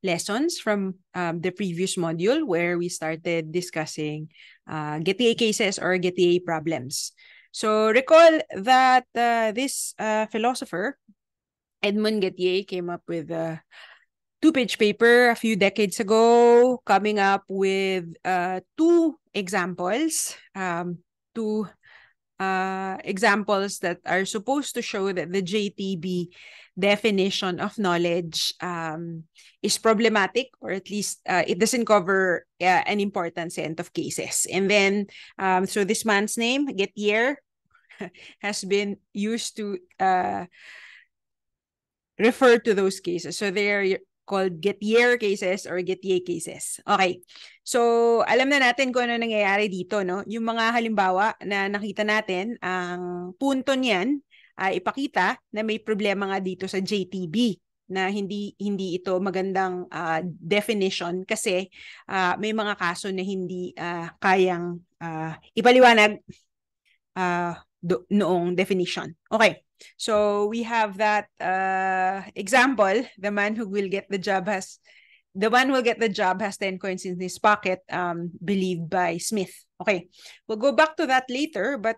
lessons from the previous module where we started discussing GTA cases or GTA problems. So recall that this philosopher, Edmund Gettier, came up with a two-page paper a few decades ago, coming up with two examples, examples that are supposed to show that the JTB definition of knowledge is problematic, or at least it doesn't cover an important set of cases. And then, so this man's name, Gettier, has been used to refer to those cases. So they're called Gettier cases or Gettier cases. Okay. So, alam na natin kung ano nangyayari dito, no? Yung mga halimbawa na nakita natin, ang punto niyan ay ipakita na may problema nga dito sa JTB na hindi ito magandang definition kasi may mga kaso na hindi kayang ipaliwanag noong definition. Okay. So we have that example. The man who will get the job has 10 coins in his pocket, believed by Smith. Okay, we'll go back to that later, but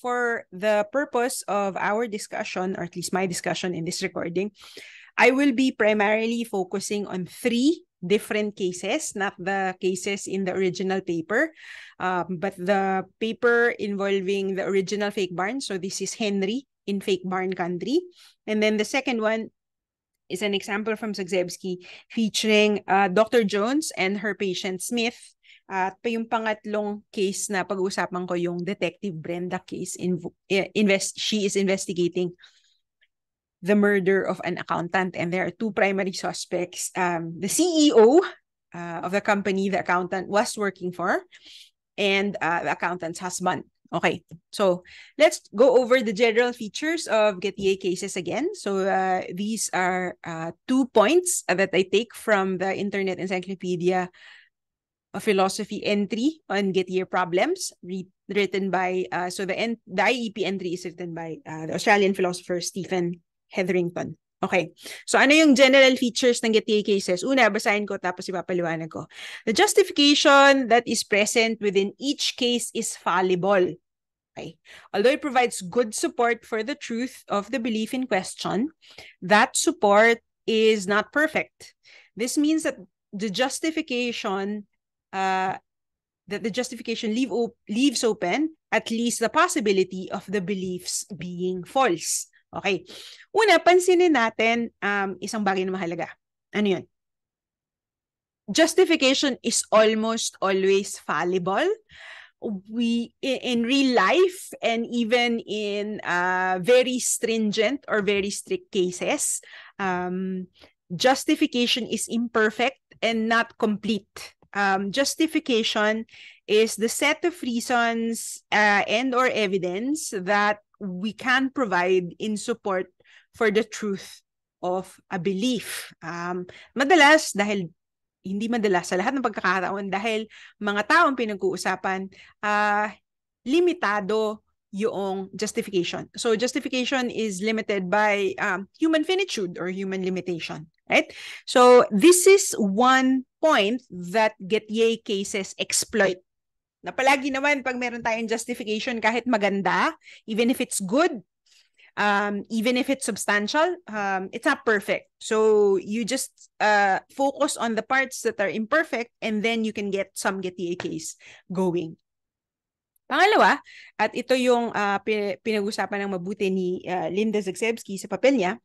for the purpose of our discussion, or at least my discussion in this recording, I will be primarily focusing on 3 different cases, not the cases in the original paper, but the paper involving the original fake barn. So this is Henry in Fake Barn Country. And then the second one is an example from Zagzebski featuring Dr. Jones and her patient Smith. At yung pangatlong case na pag-uusapan ko, yung Detective Brenda case. She is investigating the murder of an accountant, and there are 2 primary suspects. The CEO of the company the accountant was working for, and the accountant's husband. Okay, so let's go over the general features of Gettier cases again. So these are 2 points that I take from the Internet Encyclopedia of Philosophy entry on Gettier problems, written by, so the IEP entry is written by the Australian philosopher Stephen Hetherington. Okay. So ano yung general features ng Gettier cases? Una, basahin ko tapos ipapaliwanag ko. The justification that is present within each case is fallible. Okay. Although it provides good support for the truth of the belief in question, that support is not perfect. This means that the justification leaves open at least the possibility of the beliefs being false. Okay. Una, pansinin natin isang bagay na mahalaga. Ano yun? Justification is almost always fallible. We, in real life and even in very stringent or very strict cases, justification is imperfect and not complete. Justification is the set of reasons and or evidence that we can provide in support for the truth of a belief. Madalas, hindi madalas, sa lahat ng pagkakataon, dahil mga taong pinag-uusapan, limitado yung justification. So justification is limited by human finitude or human limitation, right? So this is one point that Gettier cases exploit. Na palagi naman pag meron tayong justification, kahit maganda, even if it's good, even if it's substantial, it's not perfect. So you just focus on the parts that are imperfect, and then you can get some Gettier case going. Pangalawa, at ito yung pinag-usapan ng mabuti ni Linda Zagzebski sa papel niya,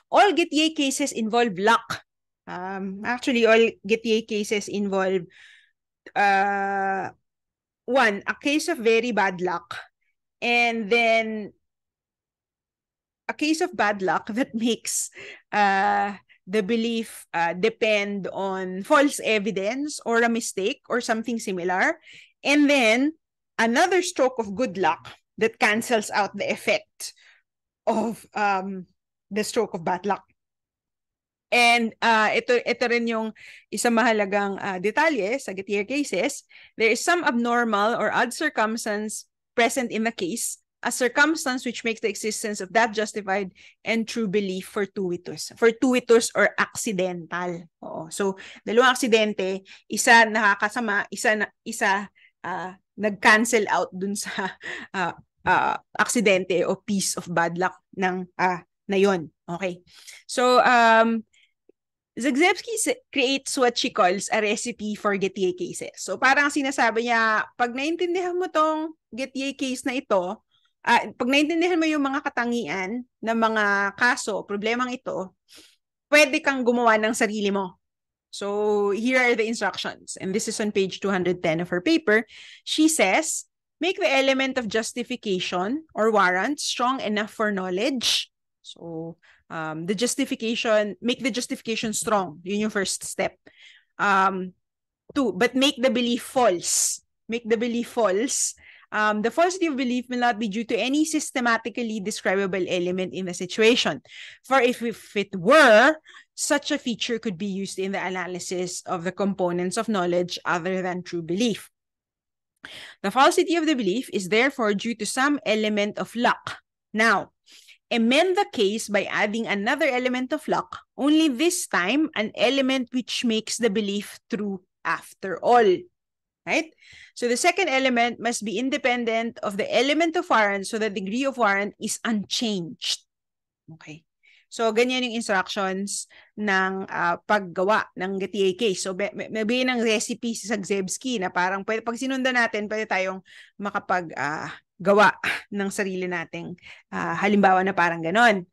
all Gettier cases involve luck. Actually, all Gettier cases involve one, a case of very bad luck, and then a case of bad luck that makes the belief depend on false evidence or a mistake or something similar, and then another stroke of good luck that cancels out the effect of the stroke of bad luck. And ito rin yung isang mahalagang detalye sa Gettier cases. There is some abnormal or odd circumstance present in the case a circumstance which makes the existence of that justified and true belief fortuitous. Fortuitous or accidental. Oo. So, dalawang aksidente, isa nakakasama, isa nag-cancel out dun sa aksidente o piece of bad luck ng na yon. Okay. So, Zagzebski creates what she calls a recipe for Gettier cases. So parang sinasabi niya, pag naintindihan mo tong Gettier case na ito, pag naintindihan mo yung mga katangian ng mga kaso, problemang ito, pwede kang gumawa ng sarili mo. So here are the instructions. And this is on page 210 of her paper. She says, make the element of justification or warrant strong enough for knowledge. So the justification, make the justification strong. Yun yung first step. 2, but make the belief false. Make the belief false. The falsity of belief will not be due to any systematically describable element in the situation. For if it were, such a feature could be used in the analysis of the components of knowledge other than true belief. The falsity of the belief is therefore due to some element of luck. Now, amend the case by adding another element of luck, only this time an element which makes the belief true after all. Right? So the second element must be independent of the element of warrant so the degree of warrant is unchanged. Okay. So ganyan yung instructions ng paggawa ng Gettier case. So may ng recipe si Zagzebski na parang pag sinundan natin, pwede tayong gawa ng sarili nating halimbawa na parang ganon.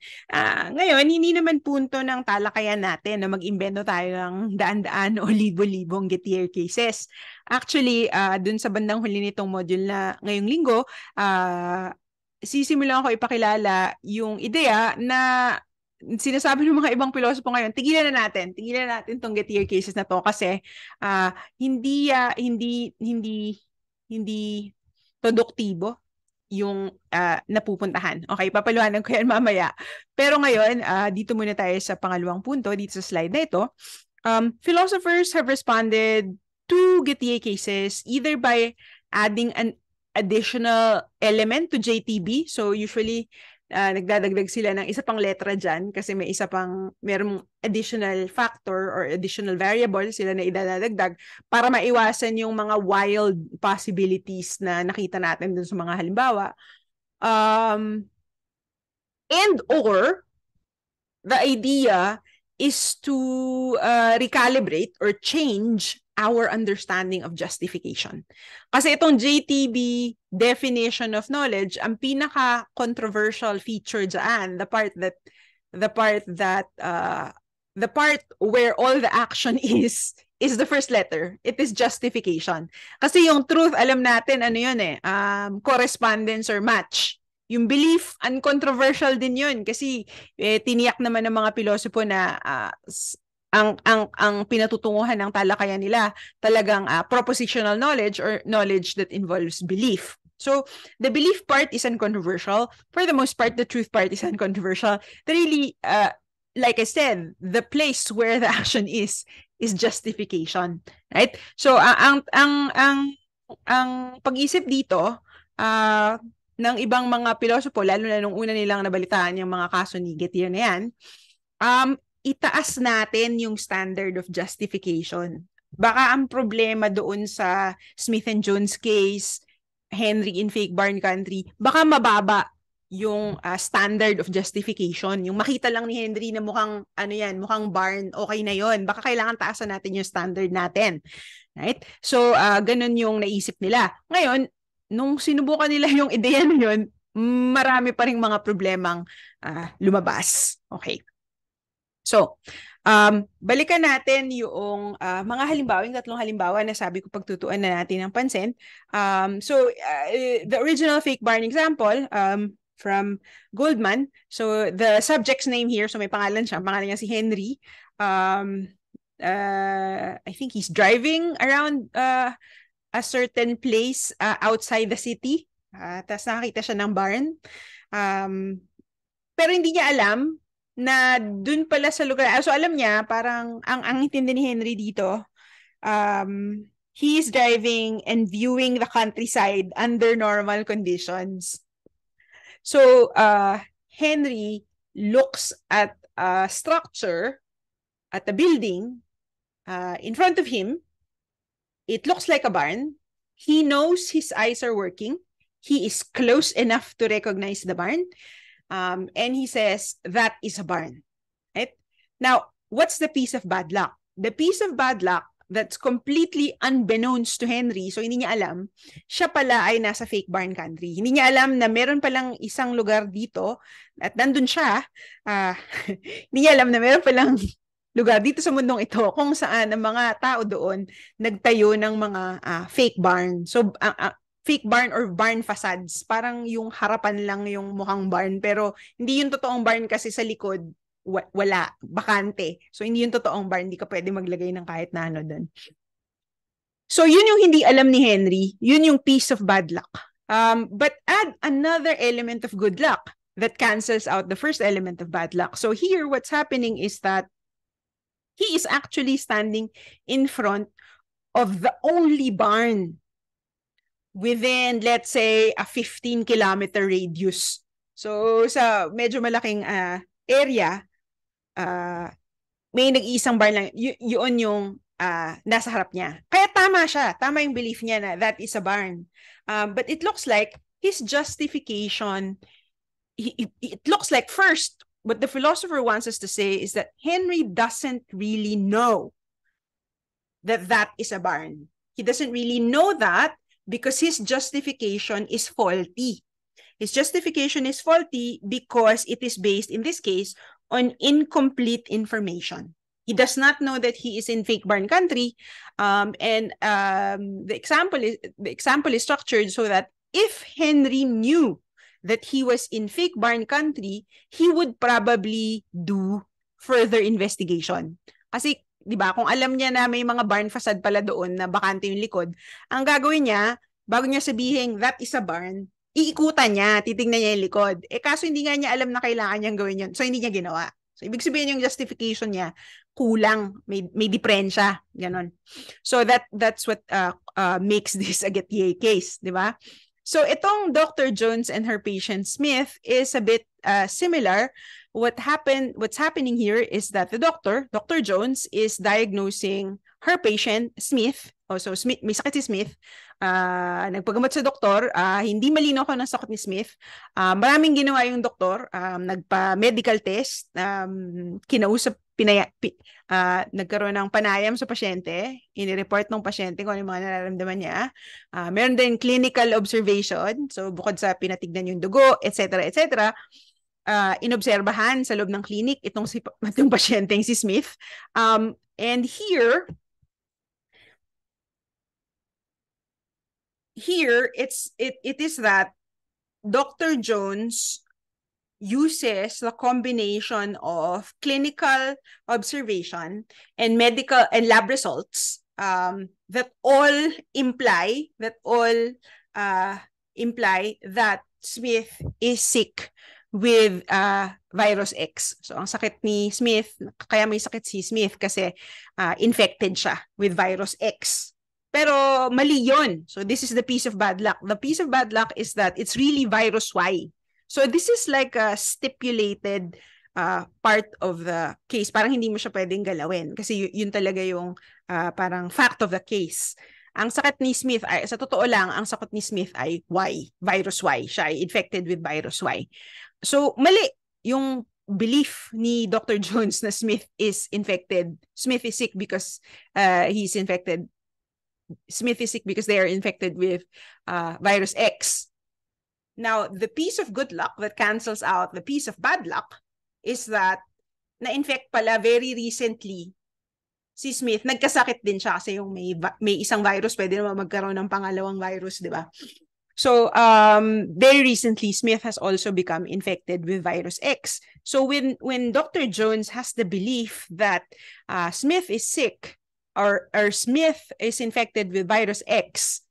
Ngayon, hindi naman punto ng talakayan natin na mag-imbento tayo ng daan-daan o libo-libong Gettier cases. Actually, dun sa bandang huli nitong module na ngayong linggo, sisimulan ko ipakilala yung ideya na sinasabi ng mga ibang pilosopo ngayon, tigilan natin tong Gettier cases na to kasi hindi produktibo yung napupuntahan. Okay, papaluhanan ko yan mamaya. Pero ngayon, dito muna tayo sa pangalawang punto, dito sa slide na ito. Philosophers have responded to Gettier cases either by adding an additional element to JTB. So usually, nagdadagdag sila ng isa pang letra dyan kasi merong additional factor or additional variable sila na idadagdag para maiwasan yung mga wild possibilities na nakita natin dun sa mga halimbawa. And or the idea is to recalibrate or change our understanding of justification. Kasi itong JTB definition of knowledge, ang pinaka-controversial feature dyan, the part where all the action is the first letter. It is justification. Kasi yung truth, alam natin, ano yun correspondence or match. Yung belief, uncontroversial din yun kasi tiniyak naman ng mga pilosopo na ang pinatutunguhan ng talakayan nila talagang propositional knowledge or knowledge that involves belief. So the belief part is uncontroversial. For the most part, the truth part is uncontroversial. Really, like I said, the place where the action is justification, right? So ang pag-isip dito ng ibang mga pilosopo, lalo na nung una nilang nabalitaan yung mga kaso ni Gettier na yan, itaas natin yung standard of justification. Baka ang problema doon sa Smith and Jones case, Henry in Fake Barn Country, baka mababa yung standard of justification. Yung makita lang ni Henry na mukhang barn, okay na yon. Baka kailangan taasan natin yung standard natin. Right? So, ganun yung naisip nila. Ngayon, nung sinubukan nila yung ideya na yun, marami pa ring mga problemang lumabas. Okay. So, balikan natin yung mga halimbawa, yung tatlong halimbawa na sabi ko pagtutuan na natin ng pansin. The original fake barn example from Goldman. So, the subject's name here, so may pangalan siya. Pangalan niya si Henry. I think he's driving around a certain place outside the city. Tapos nakakita siya ng barn. Pero hindi niya alam na dun pala sa lugar. So alam niya, parang ang intindi ni Henry dito, he is driving and viewing the countryside under normal conditions. So Henry looks at a structure, at a building in front of him. It looks like a barn. He knows his eyes are working. He is close enough to recognize the barn. And he says, that is a barn. Right? Now, what's the piece of bad luck? The piece of bad luck that's completely unbeknownst to Henry, so hindi niya alam, siya pala ay nasa fake barn country. Hindi niya alam na meron palang isang lugar dito at nandun siya. Hindi niya alam na meron palang lugar dito sa mundong ito kung saan ang mga tao doon nagtayo ng mga fake barn. So, fake barn or barn facades, parang yung harapan lang yung mukhang barn, pero hindi yung totoong barn kasi sa likod, wala, bakante. So, hindi yung totoong barn, hindi ka pwede maglagay ng kahit na ano doon. So, yun yung hindi alam ni Henry, yun yung piece of bad luck. But add another element of good luck that cancels out the first element of bad luck. So here, what's happening is that he is actually standing in front of the only barn within, let's say, a 15-kilometer radius. So, sa medyo malaking area, may nag-iisang barn lang. Yun yung nasa harap niya. Kaya tama siya. Tama yung belief niya na that is a barn. But it looks like his justification, it looks like first, what the philosopher wants us to say is that Henry doesn't really know that that is a barn. He doesn't really know that because his justification is faulty. His justification is faulty because it is based, in this case, on incomplete information. He does not know that he is in fake barn country, and the example is structured so that if Henry knew that he was in fake barn country, he would probably do further investigation. Kasi, di ba, kung alam niya na may mga barn facade pala doon na bakante yung likod, ang gagawin niya, bago niya sabihin that is a barn, iikutan niya, titingnan niya yung likod. Kaso hindi nga niya alam na kailangan niyang gawin yun. So, hindi niya ginawa. So, ibig sabihin yung justification niya, kulang, may diferensya, ganon. So, that's what makes this a Gettier case, di ba? So, itong Dr. Jones and her patient Smith is a bit similar. What's happening here is that the Dr. Jones, is diagnosing her patient Smith. So Smith, may sakit si Smith. Nagpagamot sa doktor. Hindi malinaw ko ng sakit ni Smith. Maraming ginawa yung doktor. Nagpa-medical test. Kinausap, nagkaroon ng panayam sa pasyente. Inireport ng pasyente kung ano yung mga nararamdaman niya. Meron din clinical observation. So bukod sa pinatignan yung dugo, etc., etc., inobserbahan sa loob ng clinic itong pasyenteng si Smith. And here it is that Dr. Jones uses the combination of clinical observation and medical and lab results that all imply that Smith is sick with virus X. So, ang sakit ni Smith, kaya may sakit si Smith kasi infected siya with virus X. Pero mali yun. So, this is the piece of bad luck. The piece of bad luck is that it's really virus Y. So, this is like a stipulated part of the case. Parang hindi mo siya pwedeng galawin kasi yun talaga yung parang fact of the case. Ang sakit ni Smith, sa totoo lang, ang sakit ni Smith ay Y, virus Y. Siya ay infected with virus Y. So, mali yung belief ni Dr. Jones na Smith is infected. Smith is sick because he's infected. Smith is sick because they are infected with virus X. Now, the piece of good luck that cancels out the piece of bad luck is that na-infect pala very recently si Smith. Nagkasakit din siya kasi yung may isang virus, pwede naman magkaroon ng pangalawang virus, di ba? So, very recently, Smith has also become infected with virus X. So, when Dr. Jones has the belief that Smith is sick or Smith is infected with virus X,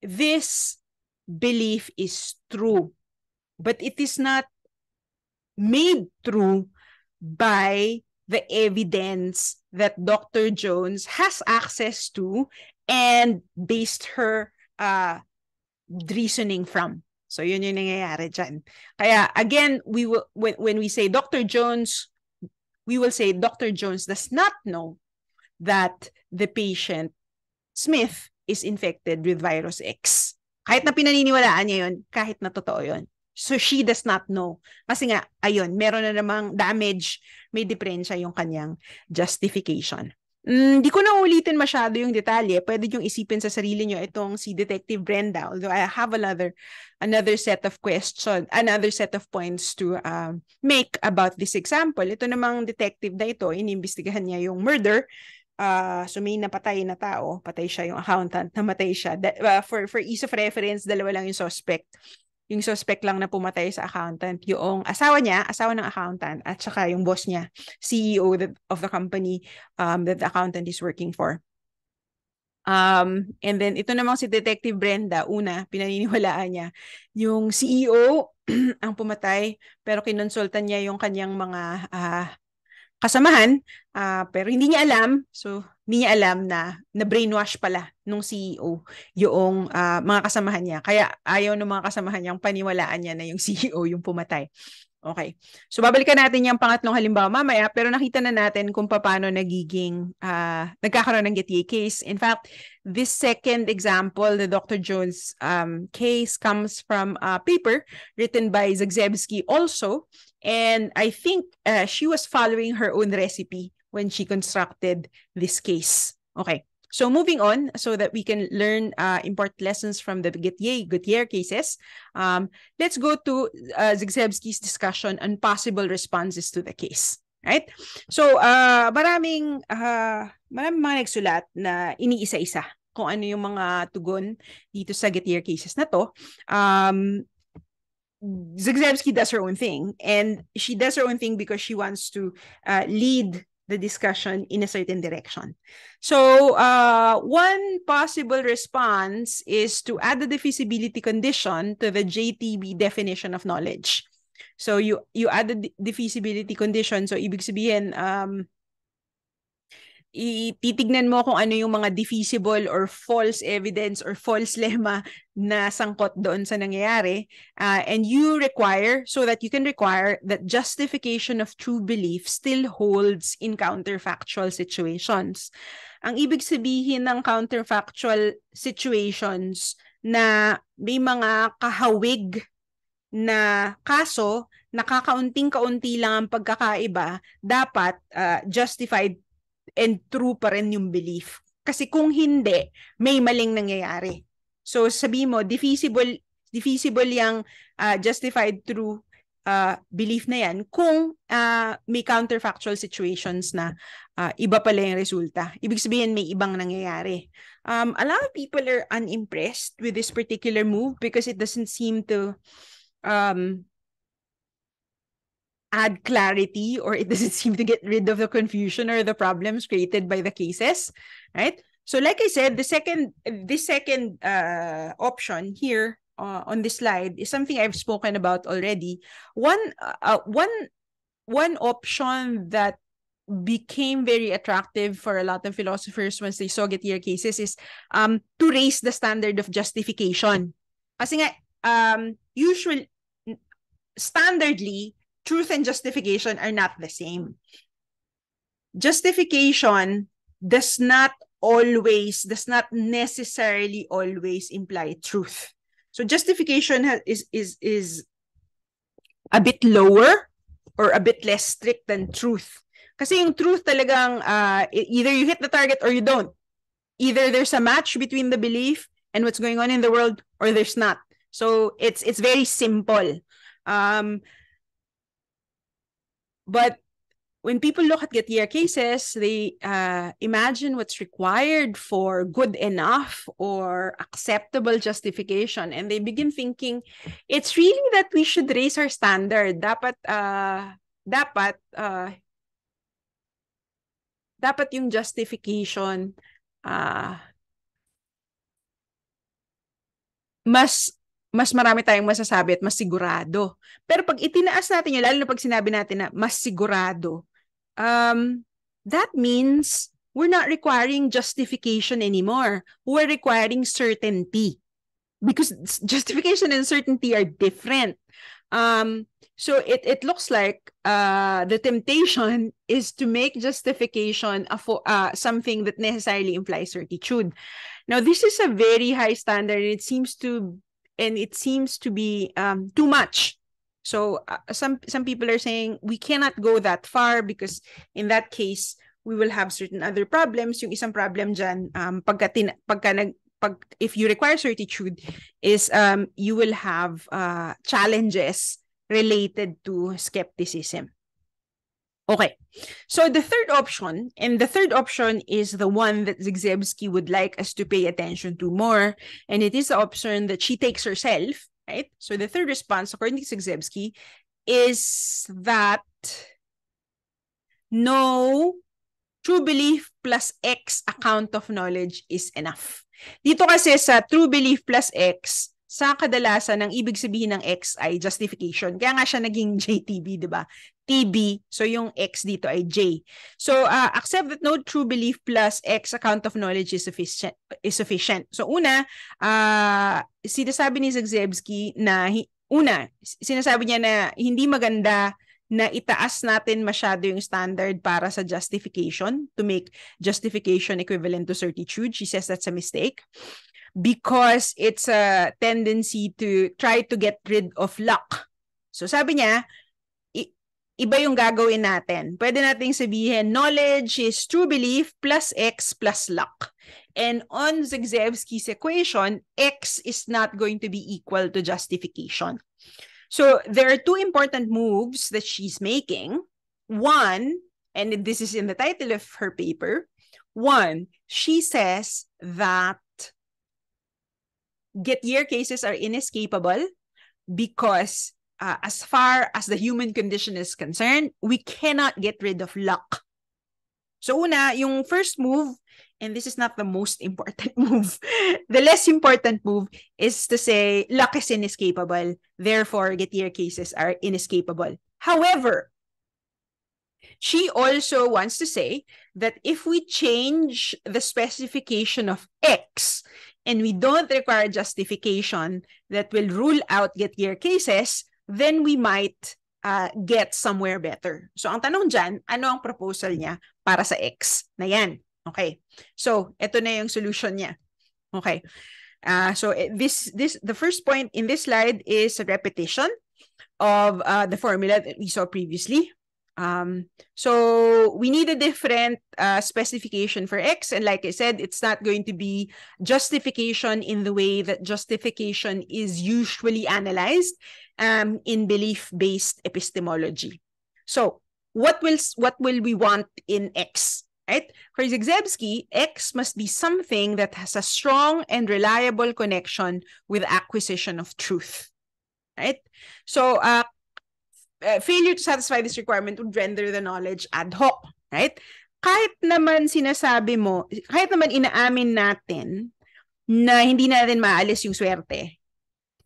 this belief is true. But it is not made true by the evidence that Dr. Jones has access to and based her reasoning from. So yun yung nangyayari dyan. Kaya again, we will when we say Dr. Jones, we will say Dr. Jones does not know that the patient Smith is infected with virus X. Kahit na pinaniniwalaan niya yun, kahit na totoo yun. So she does not know. Kasi nga, ayun, meron na namang damage, may diferensya yung kanyang justification. Di ko na ulitin masyado yung detalye. Pwede yung isipin sa sarili nyo itong si Detective Brenda. Although I have another set of questions, another set of points to make about this example. Ito namang detective na ito, inimbestigahan niya yung murder. So may napatay na tao, patay siya yung accountant, namatay siya. For ease of reference, dalawa lang yung suspect. Yung suspect lang na pumatay sa accountant, yung asawa niya, asawa ng accountant, at saka yung boss niya, CEO of the company that the accountant is working for. And then ito namang si Detective Brenda, una, pinaniniwalaan niya, yung CEO ang pumatay, pero kinonsultan niya yung kanyang mga kasamahan, pero hindi niya alam, hindi niya alam na brainwash pala nung CEO yung mga kasamahan niya. Kaya ayaw ng mga kasamahan niyang paniwalaan niya na yung CEO yung pumatay. Okay. So babalikan natin yung pangatlong halimbawa mamaya, pero nakita na natin kung paano nagkakaroon ng Gettier case. In fact, this second example, the Dr. Jones case, comes from a paper written by Zagzebski also. And I think she was following her own recipe when she constructed this case. Okay. So moving on, so that we can learn important lessons from the Gettier cases, let's go to Zagzebski's discussion on possible responses to the case. Right? So maraming mga nagsulat na iniisa-isa kung ano yung mga tugon dito sa Gettier cases na to. Zagzebski does her own thing, and she does her own thing because she wants to lead the discussion in a certain direction. So one possible response is to add the divisibility condition to the JTB definition of knowledge. So you add the divisibility condition, so ibig sabihin titignan mo kung ano yung mga divisible or false evidence or false lemma na sangkot doon sa nangyayari, and you require, so that you can require that justification of true belief still holds in counterfactual situations. Ang ibig sabihin ng counterfactual situations na may mga kahawig na kaso, nakakaunting-kaunti lang ang pagkakaiba, dapat justified and true pa rin yung belief. Kasi kung hindi, may maling nangyayari. So sabi mo, divisible yung justified true belief na yan kung may counterfactual situations na iba pala yung resulta. Ibig sabihin, may ibang nangyayari. A lot of people are unimpressed with this particular move because it doesn't seem to add clarity, or it doesn't seem to get rid of the confusion or the problems created by the cases, right? So like I said, this second option here on this slide is something I've spoken about already. One option that became very attractive for a lot of philosophers once they saw Gettier cases is to raise the standard of justification. Kasi nga, standardly, truth and justification are not the same. Justification does not necessarily always imply truth. So justification is a bit lower or a bit less strict than truth. Kasi yung truth talagang either you hit the target or you don't. Either there's a match between the belief and what's going on in the world, or there's not. So it's very simple. But when people look at Gettier cases, they imagine what's required for good enough or acceptable justification, and they begin thinking it's really that we should raise our standard. Dapat yung justification mas marami tayong masasabi at mas sigurado. Pero pag itinaas natin yun, lalo na pag sinabi natin na mas sigurado, that means we're not requiring justification anymore. We're requiring certainty. because justification and certainty are different. So it looks like the temptation is to make justification something that necessarily implies certitude. Now, this is a very high standard, and it seems to be too much. So some people are saying we cannot go that far because in that case we will have certain other problems. Yung isang problem dyan, if you require certitude, is you will have challenges related to skepticism. Okay, so the third option is the one that Zagzebski would like us to pay attention to more, and it is the option that she takes herself, right? So the third response, according to Zagzebski, is that no, true belief plus X account of knowledge is enough. Dito kasi sa true belief plus X, sa kadalasan, ang ibig sabihin ng X ay justification. Kaya nga siya naging JTB, di ba? TB, so yung X dito ay J. So, accept that no true belief plus X account of knowledge is sufficient. So, una, sinasabi ni Zagzebski na, sinasabi niya na hindi maganda na itaas natin masyado yung standard para sa justification, to make justification equivalent to certitude. She says that's a mistake because it's a tendency to try to get rid of luck. So sabi niya, iba yung gagawin natin. Pwede nating sabihin, knowledge is true belief plus X plus luck. And on Zagzebski's equation, X is not going to be equal to justification. So there are two important moves that she's making. One, and this is in the title of her paper, one, she says that get-year cases are inescapable because as far as the human condition is concerned, we cannot get rid of luck. So una, yung first move, and this is not the most important move, the less important move is to say luck is inescapable, therefore get-year cases are inescapable. However, she also wants to say that if we change the specification of X and we don't require justification that will rule out get-year cases, then we might get somewhere better. So ang tanong dyan, ano ang proposal niya para sa X na yan? Okay. So ito na yung solution niya. Okay. So the first point in this slide is a repetition of the formula that we saw previously. So we need a different specification for X, and like I said, it's not going to be justification in the way that justification is usually analyzed in belief-based epistemology. So what will we want in X? Right? For Zagzebski, X must be something that has a strong and reliable connection with acquisition of truth. Right? So failure to satisfy this requirement would render the knowledge ad hoc, right? Kahit naman sinasabi mo, kahit naman inaamin natin na hindi natin maalis yung swerte,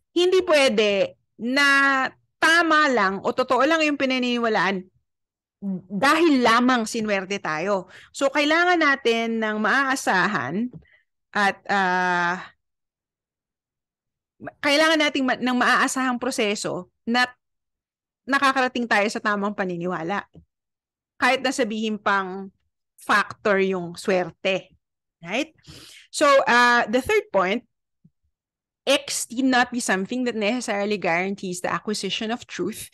hindi pwede na tama lang o totoo lang yung pinaniniwalaan dahil lamang sinwerte tayo. So, kailangan natin ng maaasahan at kailangan natin ng maaasahang proseso na nakakarating tayo sa tamang paniniwala. Kahit na sabihin pang factor yung swerte. Right? So, the third point, X need not be something that necessarily guarantees the acquisition of truth.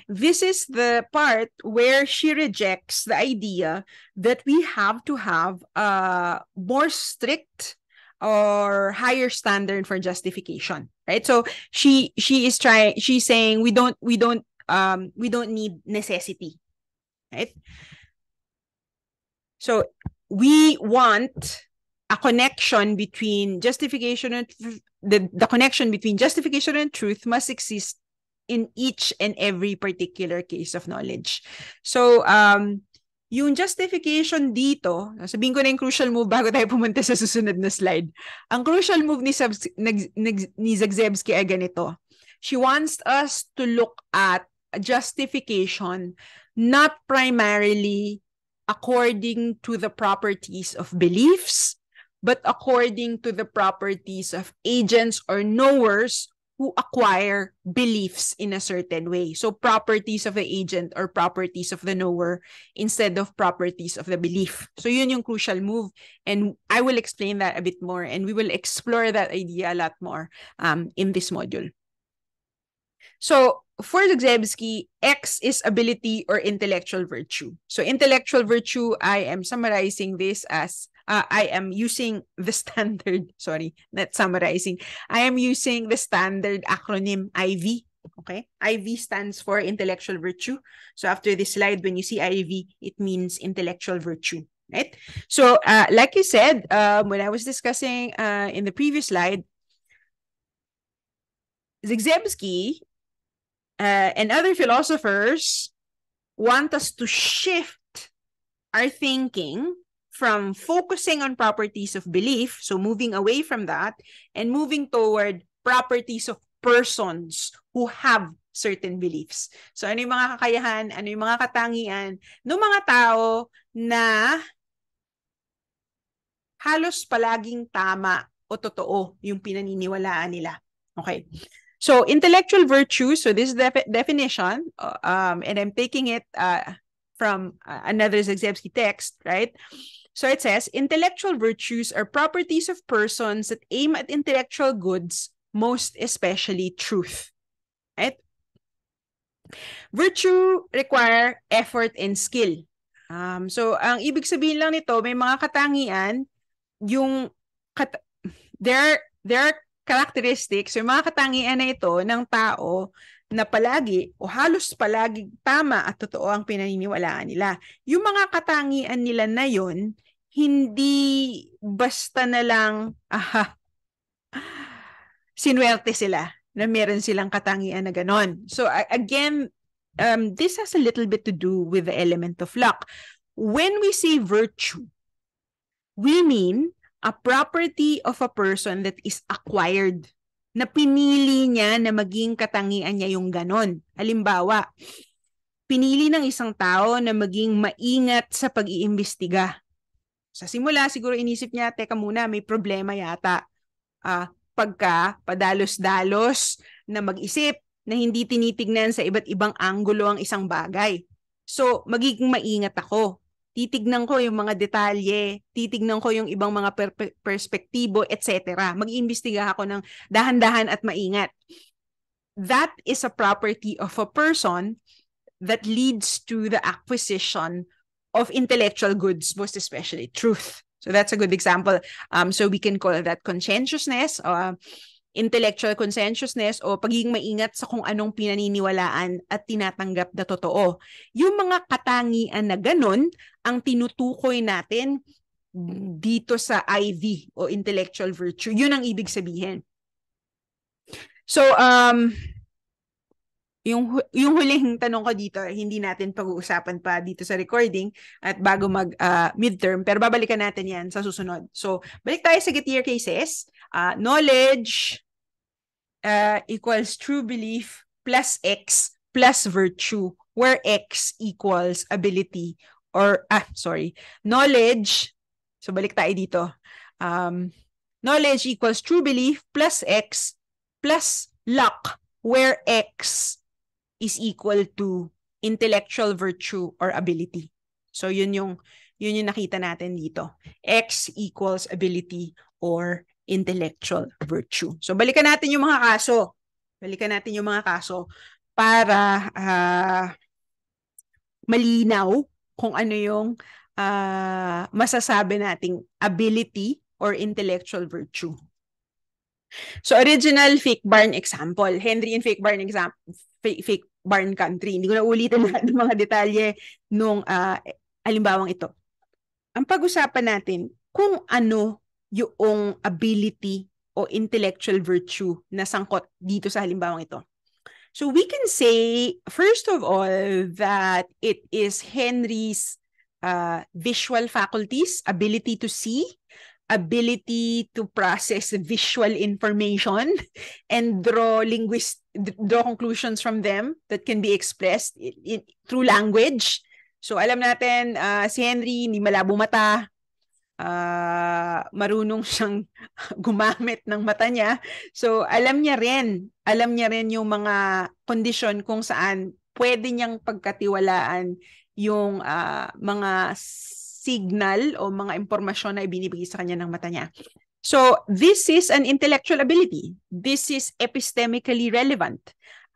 This is the part where she rejects the idea that we have to have a more strict or higher standard for justification, right? So she's saying we don't need necessity, right? So we want a connection between justification and the connection between justification and truth must exist in each and every particular case of knowledge. So yung justification dito, sabihin ko na yung crucial move bago tayo pumunta sa susunod na slide. Ang crucial move ni Zagzebski ay ganito. She wants us to look at justification not primarily according to the properties of beliefs, but according to the properties of agents or knowers who acquire beliefs in a certain way. So properties of the agent or properties of the knower instead of properties of the belief. So yun yung crucial move. And I will explain that a bit more, and we will explore that idea a lot more in this module. So for Zagzebski, X is ability or intellectual virtue. So intellectual virtue, I am summarizing this as I am using the standard, sorry, not summarizing. I am using the standard acronym IV. Okay, IV stands for intellectual virtue. So after this slide, when you see IV, it means intellectual virtue, right? So like you said, when I was discussing in the previous slide, Zagzebski and other philosophers want us to shift our thinking from focusing on properties of belief, so moving away from that, and moving toward properties of persons who have certain beliefs. So ano yung mga kakayahan, ano yung mga katangian ng mga tao na halos palaging tama o totoo yung pinaniniwalaan nila. Okay. So intellectual virtue, so this is the definition, and I'm taking it from another Zagzebski text, right? So it says, intellectual virtues are properties of persons that aim at intellectual goods, most especially truth, right? Virtue require effort and skill. So ang ibig sabihin lang nito, may mga katangian, yung there are characteristics, yung mga katangian na ito ng tao na palagi o halos palagi tama at totoo ang pinaniniwalaan nila. Yung mga katangian nila na yun, hindi basta na lang sinwerte sila na meron silang katangian na ganon. So again, this has a little bit to do with the element of luck. When we say virtue, we mean a property of a person that is acquired, na pinili niya na maging katangian niya yung ganon. Halimbawa, pinili ng isang tao na maging maingat sa pag-iimbestiga. Sa simula, siguro inisip niya, teka muna, may problema yata. Pagka padalos-dalos na mag-isip na hindi tinitignan sa iba't ibang anggulo ang isang bagay. So, magiging maingat ako. Titignan ko yung mga detalye, titignan ko yung ibang mga perspektibo, etc. Mag-iimbestiga ako ng dahan-dahan at maingat. That is a property of a person that leads to the acquisition of intellectual goods, most especially truth. So that's a good example. So we can call that conscientiousness, intellectual conscientiousness, o pagiging maingat sa kung anong pinaniniwalaan at tinatanggap na totoo. Yung mga katangian na ganun ang tinutukoy natin dito sa IV o intellectual virtue. Yun ang ibig sabihin. So, yung huling tanong ko dito, hindi natin pag-uusapan pa dito sa recording at bago mag-midterm, pero babalikan natin yan sa susunod. So, balik tayo sa Gettier cases. Knowledge equals true belief plus X plus virtue, where X equals ability or, knowledge. So, balik tayo dito. Knowledge equals true belief plus X plus luck, where X is equal to intellectual virtue or ability. So, yun yung nakita natin dito. X equals ability or intellectual virtue. So, balikan natin yung mga kaso. Para malinaw kung ano yung masasabi nating ability or intellectual virtue. So, original fake barn example. Henry and fake barn example. Fake barn country. Hindi ko na ulitin lahat ng mga detalye nung halimbawang ito. Ang pag-usapan natin kung ano yung ability o intellectual virtue na sangkot dito sa halimbawang ito. So we can say, first of all, that it is Henry's visual faculties, ability to see, ability to process visual information and draw conclusions from them that can be expressed through language. So alam natin, si Henry, hindi malabo mata, marunong siyang gumamit ng mata niya. So, alam niya rin yung mga kondisyon kung saan pwede niyang pagkatiwalaan yung mga signal o mga impormasyon na ibinibigay sa kanya ng mata niya. So, this is an intellectual ability. This is epistemically relevant.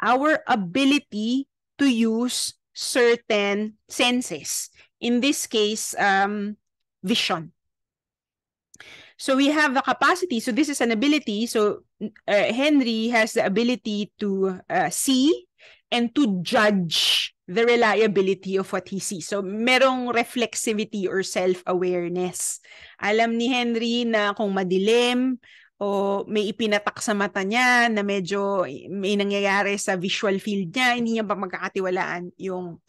Our ability to use certain senses. In this case, vision. So we have the capacity. So this is an ability. So Henry has the ability to see and to judge the reliability of what he sees. So merong reflexivity or self-awareness. Alam ni Henry na kung madilim o may ipinatak sa mata niya na medyo may nangyayari sa visual field niya, hindi niya pa magkakatiwalaan yung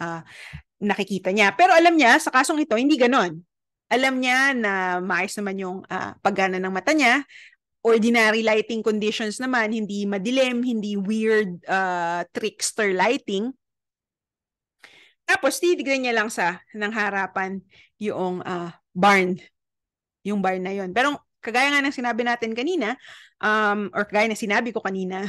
nakikita niya. Pero alam niya, sa kasong ito, hindi ganon. Alam niya na maayos naman yung paggana ng mata niya. Ordinary lighting conditions naman, hindi madilim, hindi weird trickster lighting. Tapos, titignan niya lang ng harapan yung barn. Yung barn na yun. Pero, kagaya nga ng sinabi natin kanina, or kagaya na sinabi ko kanina,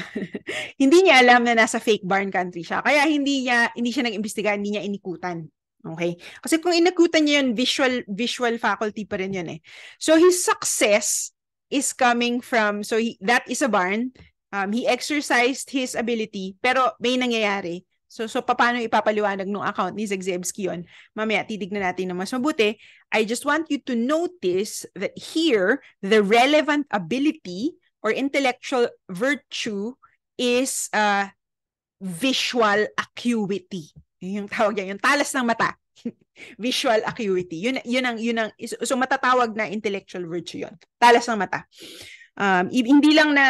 hindi niya alam na nasa fake barn country siya. Kaya hindi siya nag-imbestiga, hindi niya inikutan. Okay? Kasi kung inikutan niya yun, visual faculty pa rin yun eh. So his success is coming from, that is a barn. He exercised his ability, pero may nangyayari. So paano ipapaliwanag ng account ni Zagzebski yun? Mamaya, titignan natin na mas mabuti. I just want you to notice that here, the relevant ability or intellectual virtue is visual acuity. Yung tawag yan, yung talas ng mata. Visual acuity. Yun ang so matatawag na intellectual virtue yun. Talas ng mata. Hindi lang na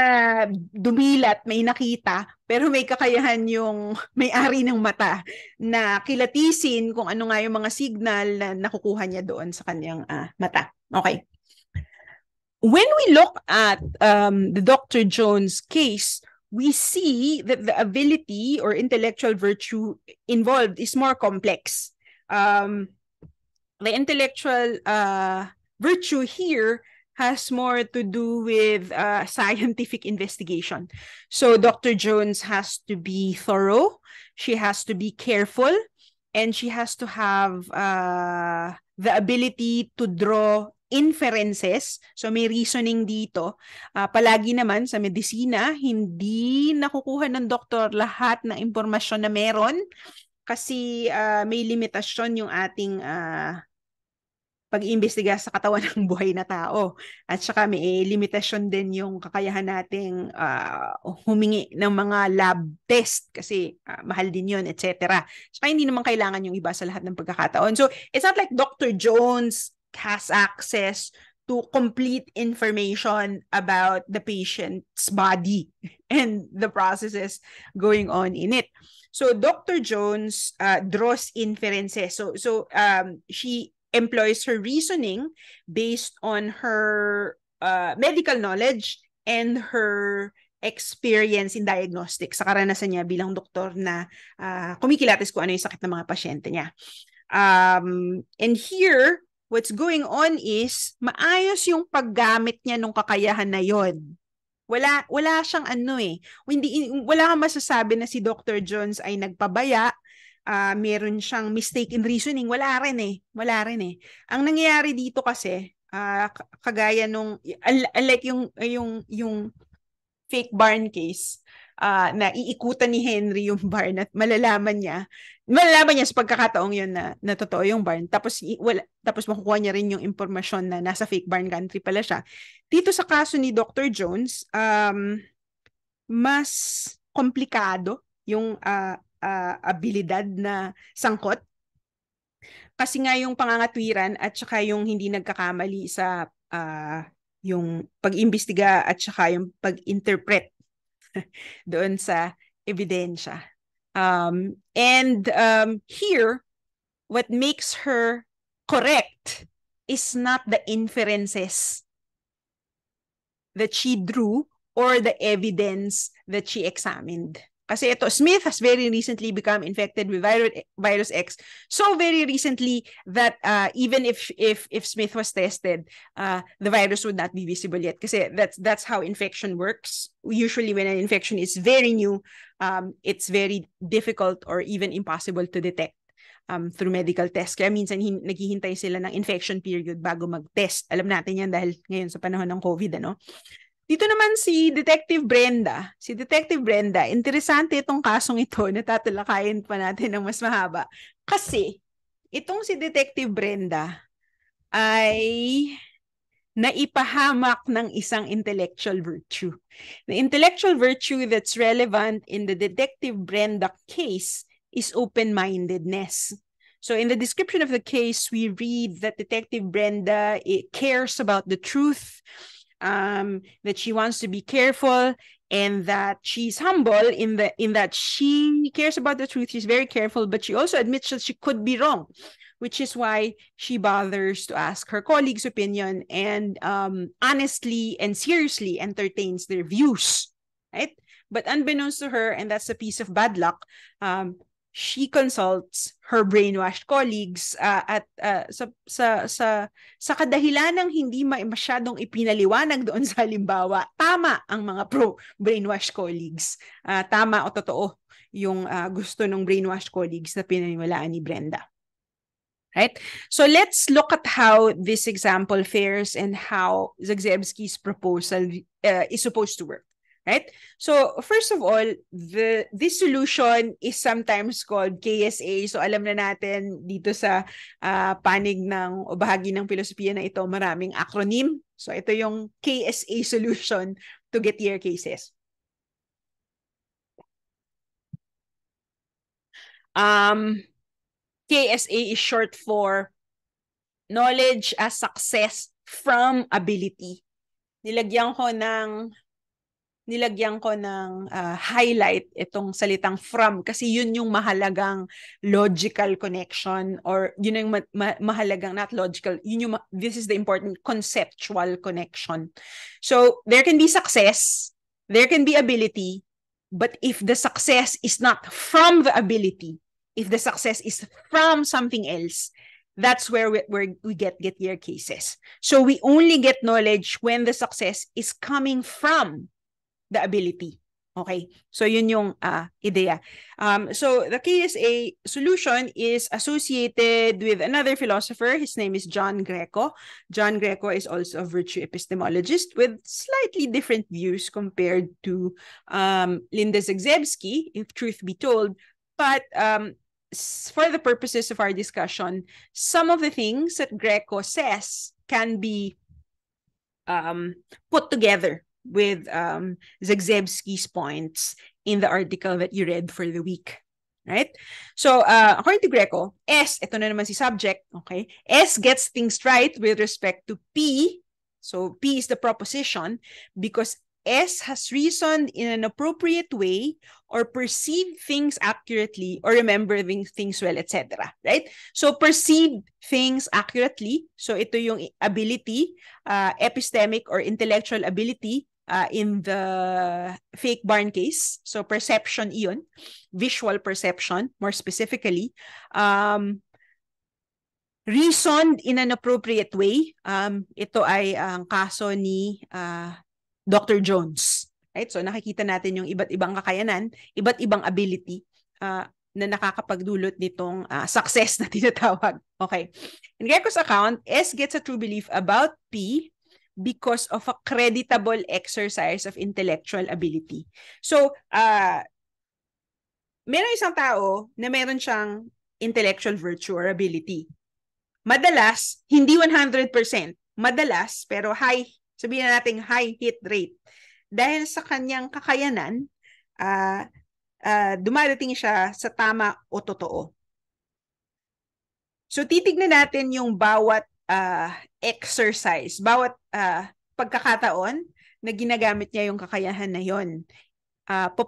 dumilat, may nakita, pero may kakayahan yung may-ari ng mata na kilatisin kung ano nga yung mga signal na nakukuha niya doon sa kanyang mata. Okay. When we look at the Dr. Jones case, we see that the ability or intellectual virtue involved is more complex. The intellectual virtue here has more to do with scientific investigation. So Dr. Jones has to be thorough, she has to be careful, and she has to have the ability to draw inferences. So may reasoning dito. Palagi naman sa medisina, hindi nakukuha ng doktor lahat ng impormasyon na meron kasi may limitasyon yung ating pag-iimbestiga sa katawan ng buhay na tao. At saka may limitasyon din yung kakayahan nating humingi ng mga lab test kasi mahal din yun, etc. Saka hindi naman kailangan yung iba sa lahat ng pagkakataon. So it's not like Dr. Jones has access to complete information about the patient's body and the processes going on in it. So Dr. Jones draws inferences. So she employs her reasoning based on her medical knowledge and her experience in diagnostics sa karanasan niya bilang doktor na kumikilatis kung ano yung sakit ng mga pasyente niya. And here, what's going on is maayos yung paggamit niya ng kakayahan na yon. Wala siyang wala kang masasabi na si Dr. Jones ay nagpabaya, meron siyang mistake in reasoning, wala rin eh. Ang nangyayari dito kasi, kagaya nung, unlike yung fake barn case, na iikutan ni Henry yung barn at malalaman niya sa pagkakataong yun na totoo yung barn. Tapos makukuha niya rin yung impormasyon na nasa fake barn country pala siya. Dito sa kaso ni Dr. Jones, mas komplikado yung abilidad na sangkot. Kasi nga yung pangangatwiran at saka yung hindi nagkakamali sa yung pag-imbestiga at saka yung pag-interpret doon sa ebidensya. Here, what makes her correct is not the inferences that she drew or the evidence that she examined. Kasi ito, Smith has very recently become infected with virus X. So very recently that even if Smith was tested, the virus would not be visible yet. Kasi that's how infection works. Usually when an infection is very new, it's very difficult or even impossible to detect through medical tests. Kaya minsan naghihintay sila ng infection period bago mag-test. Alam natin yan dahil ngayon sa panahon ng COVID, ano? Dito naman si Detective Brenda. Si Detective Brenda, interesante itong kasong ito na tatalakayin pa natin ng mas mahaba. Kasi itong si Detective Brenda ay naipahamak ng isang intellectual virtue. The intellectual virtue that's relevant in the Detective Brenda case is open-mindedness. So in the description of the case, we read that Detective Brenda cares about the truth, that she wants to be careful, and that she's humble in that she cares about the truth. She's very careful, but she also admits that she could be wrong, which is why she bothers to ask her colleagues' opinion and honestly and seriously entertains their views, right? But unbeknownst to her, and that's a piece of bad luck, she consults her brainwashed colleagues at sa kadahilanang hindi masyadong ipinaliwanag doon sa halimbawa. Tama ang mga brainwashed colleagues. Tama o totoo yung gusto ng brainwashed colleagues na pinaniwalaan ni Brenda. Right? So let's look at how this example fares and how Zagzebski's proposal is supposed to work. Right? So first of all, this solution is sometimes called KSA. So alam na natin dito sa panig ng o bahagi ng filosofiya na ito, maraming acronym. So ito yung KSA solution to Gettier cases. KSA is short for knowledge as success from ability. Nilagyan ko ng highlight itong salitang from kasi yun yung mahalagang logical connection, or yun yung mahalagang, not logical, this is the important conceptual connection. So there can be success, there can be ability, but if the success is not from the ability, if the success is from something else, that's where we get Gettier cases. So we only get knowledge when the success is coming from the ability. Okay, so yun yung ideya. So the KSA solution is associated with another philosopher. His name is John Greco. John Greco is also a virtue epistemologist with slightly different views compared to Linda Zagzebski, if truth be told. But for the purposes of our discussion, some of the things that Greco says can be put together with Zagzebski's points in the article that you read for the week. Right? So, according to Greco, S, ito na naman si subject, okay? S gets things right with respect to P. So, P is the proposition because S has reasoned in an appropriate way or perceived things accurately or remember things well, etc. Right? So, perceive things accurately. So, ito yung ability, epistemic or intellectual ability in the fake barn case. So, perception iyon. Visual perception, more specifically. Reasoned in an appropriate way. Ito ay ang kaso ni Dr. Jones. Right? So nakikita natin yung iba't ibang kakayanan, iba't ibang ability na nakakapagdulot nitong success na tinatawag. Okay. In Greco's account, S gets a true belief about P because of a creditable exercise of intellectual ability. So, meron isang tao na meron siyang intellectual virtue or ability. Madalas, hindi 100%. Madalas, pero sabihin na natin high hit rate. Dahil sa kanyang kakayanan, dumarating siya sa tama o totoo. So, titignan natin yung bawat exercise, bawat pagkakataon na ginagamit niya yung kakayahan na yon.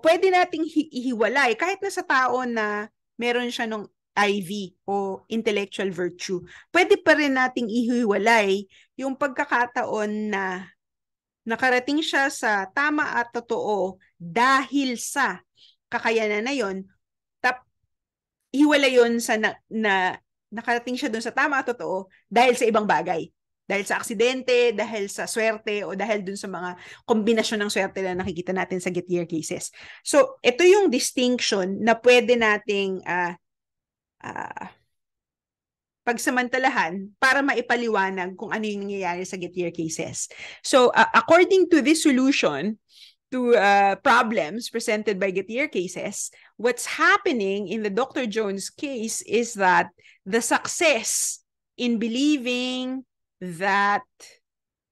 Pwede nating ihiwalay kahit na sa tao na meron siya ng IV o intellectual virtue. Pwede pa rin nating ihiwalay yung pagkakataon na nakarating siya sa tama at totoo dahil sa kakayanan na yon, hiwala yon sa nakarating siya dun sa tama at totoo dahil sa ibang bagay. Dahil sa aksidente, dahil sa swerte, o dahil dun sa mga kombinasyon ng swerte na nakikita natin sa Gettier cases. So, ito yung distinction na pwede nating pagsamantalahan para maipaliwanag kung ano yung nangyayari sa Gettier cases. So, according to this solution to problems presented by Gettier cases, what's happening in the Dr. Jones case is that the success in believing that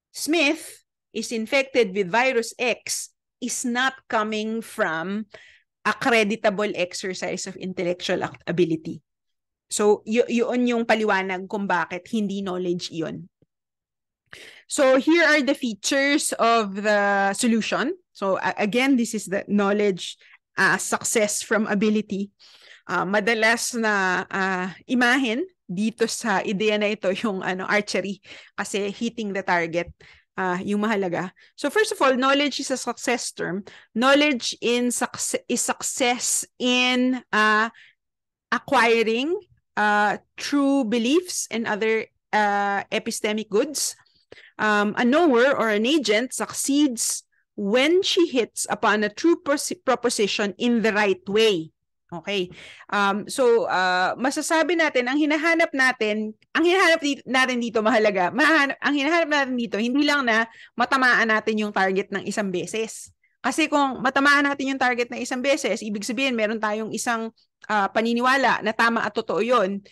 Smith is infected with virus X is not coming from a creditable exercise of intellectual ability. So, yun yung paliwanag kung bakit hindi knowledge yun. So, here are the features of the solution. So, again, this is the knowledge success from ability. Madalas na imahen dito sa ideya na ito yung archery, kasi hitting the target yung mahalaga. So first of all, knowledge is a success term. Knowledge is success in acquiring true beliefs and other epistemic goods. A knower or an agent succeeds when she hits upon a true proposition in the right way. Okay. So masasabi natin, ang hinahanap natin dito mahalaga. Ang hinahanap natin dito, hindi lang na matamaan natin yung target ng isang beses. Kasi kung matamaan natin yung target ng isang beses, ibig sabihin meron tayong isang paniniwala na tama at totoo yun.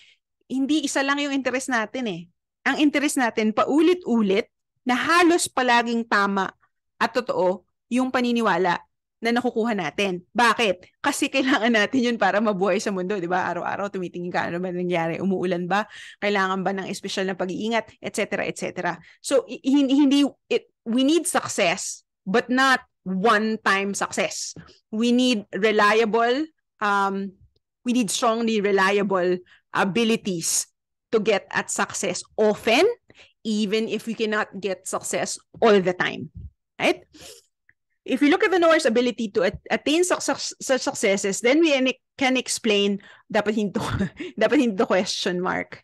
Hindi isa lang yung interest natin eh. Ang interest natin, paulit-ulit na halos palaging tama at totoo yung paniniwala na nakukuha natin. Bakit? Kasi kailangan natin yun para mabuhay sa mundo, di ba? Araw-araw tumitingin ka, ano ba nangyari? Umuulan ba? Kailangan ba ng espesyal na pag-iingat? Etc. etc. So, we need success, but not one-time success. We need we need strongly reliable abilities to get at success often, even if we cannot get success all the time. Right? If we look at the knower's ability to attain such successes, then we can explain, dapat hindi question mark.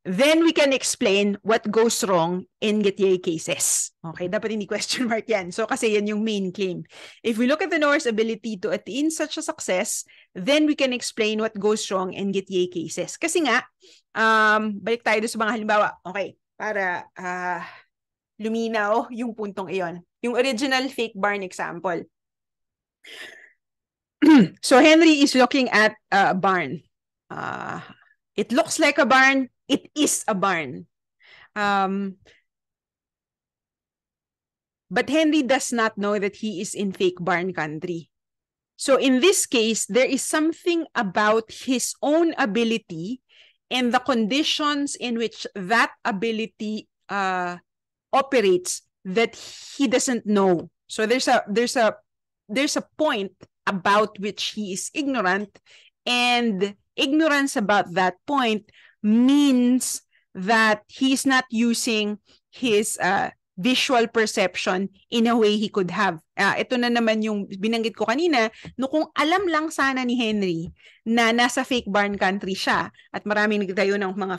Then we can explain what goes wrong in Gettier cases. Okay, dapat hindi question mark yan. So kasi yan yung main claim. If we look at the knower's ability to attain such a success, then we can explain what goes wrong in Gettier cases. Kasi nga, balik tayo sa mga halimbawa. Okay, para luminaw yung puntong iyon. Yung original fake barn example. So Henry is looking at a barn. It looks like a barn. It is a barn. But Henry does not know that he is in fake barn country. So in this case, there is something about his own ability and the conditions in which that ability operates that he doesn't know. So there's a point about which he is ignorant, and ignorance about that point means that he is not using his visual perception in a way he could have. Ito na naman yung binanggit ko kanina, no, kung alam lang sana ni Henry na nasa fake barn country siya at maraming nagtayo ng mga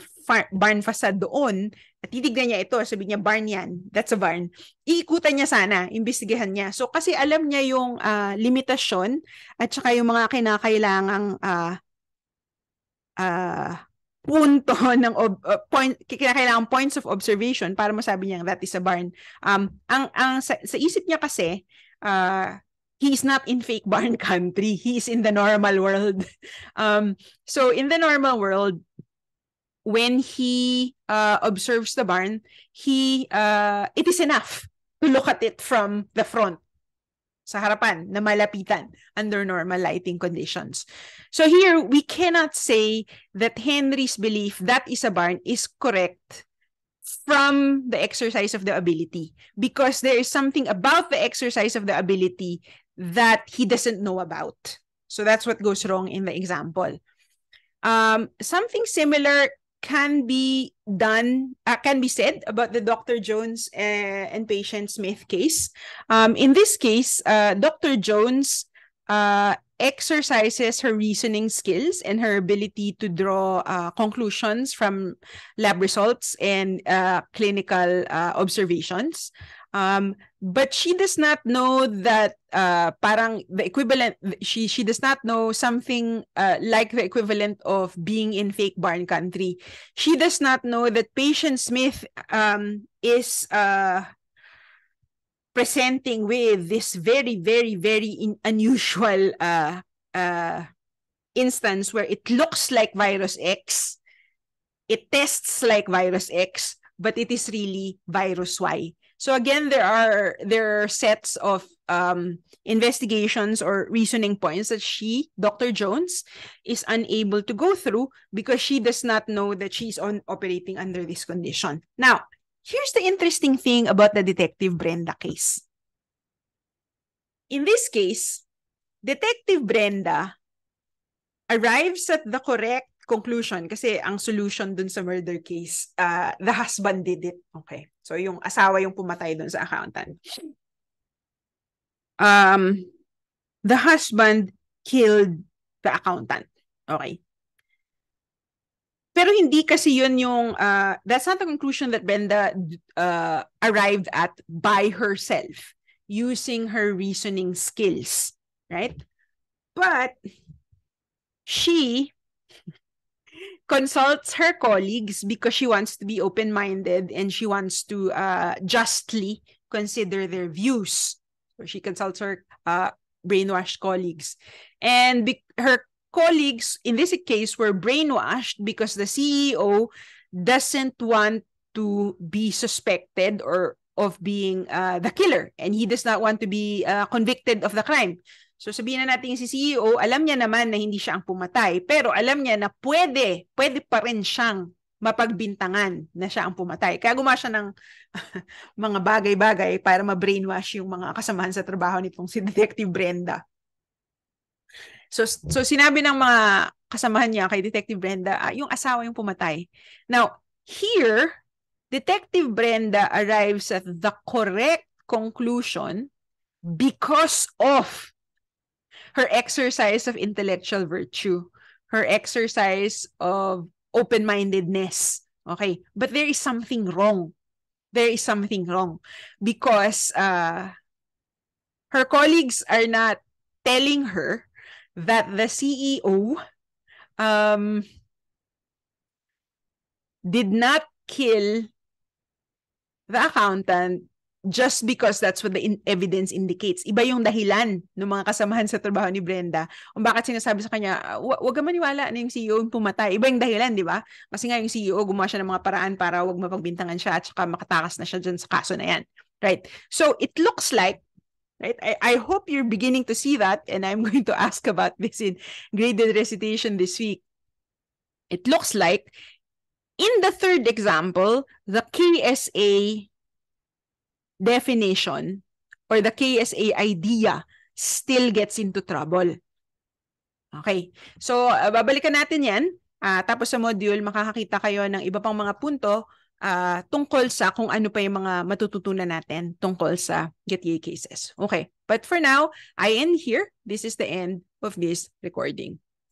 barn facade doon, at titignan niya ito, sabi niya, barn yan, that's a barn. Iikutan niya sana, imbestigahan niya. So kasi alam niya yung limitasyon at saka yung mga kinakailangang punto ng kailangan points of observation para masabi niya that is a barn. Sa isip niya kasi, he is not in fake barn country. He is in the normal world. So in the normal world, when he observes the barn, it is enough to look at it from the front, sa harapan, na malapitan under normal lighting conditions. So here, we cannot say that Henry's belief that is a barn is correct from the exercise of the ability, because there is something about the exercise of the ability that he doesn't know about. So that's what goes wrong in the example. Something similar can be said about the Dr. Jones and patient Smith case. In this case, Dr. Jones exercises her reasoning skills and her ability to draw conclusions from lab results and clinical observations. But she does not know that parang the equivalent, she does not know something like the equivalent of being in fake barn country. She does not know that Patient Smith is presenting with this very, very, very unusual instance where it looks like virus X, it tests like virus X, but it is really virus Y. So again, there are sets of investigations or reasoning points that Dr. Jones, is unable to go through because she does not know that she's operating under this condition. Now, here's the interesting thing about the Detective Brenda case. In this case, Detective Brenda arrives at the correct conclusion kasi ang solution dun sa murder case, the husband did it. Okay. So yung asawa yung pumatay dun sa accountant. The husband killed the accountant. Okay. Pero hindi kasi yun yung, that's not the conclusion that Brenda arrived at by herself using her reasoning skills, right? But she consults her colleagues because she wants to be open-minded and she wants to justly consider their views. So she consults her brainwashed colleagues. And her colleagues, in this case, were brainwashed because the CEO doesn't want to be suspected or of being the killer. And he does not want to be convicted of the crime. So sabihin na natin si CEO, alam niya naman na hindi siya ang pumatay, pero alam niya na pwede pa rin siyang mapagbintangan na siya ang pumatay. Kaya gumawa siya ng mga bagay-bagay para ma-brainwash yung mga kasamahan sa trabaho nitong si Detective Brenda. So sinabi ng mga kasamahan niya kay Detective Brenda, yung asawa yung pumatay. Now, here, Detective Brenda arrives at the correct conclusion because of her exercise of intellectual virtue, her exercise of open-mindedness. Okay, but there is something wrong. There is something wrong because her colleagues are not telling her that the CEO did not kill the accountant just because that's what the evidence indicates. Iba yung dahilan ng mga kasamahan sa trabaho ni Brenda kung bakit sinasabi sa kanya, wag ka maniwala na yung CEO yung pumatay. Iba yung dahilan, di ba? Kasi nga yung CEO gumawa siya ng mga paraan para wag mapagbintangan siya at saka makatakas na siya dyan sa kaso na yan. Right? So it looks like, right? I hope you're beginning to see that, and I'm going to ask about this in graded recitation this week. It looks like in the third example, the KSA definition or the KSA idea still gets into trouble. Okay. So, babalikan natin yan. Tapos sa module, makakakita kayo ng iba pang mga punto tungkol sa kung ano pa yung mga matututunan natin tungkol sa Gettier cases. Okay. But for now, I end here. This is the end of this recording.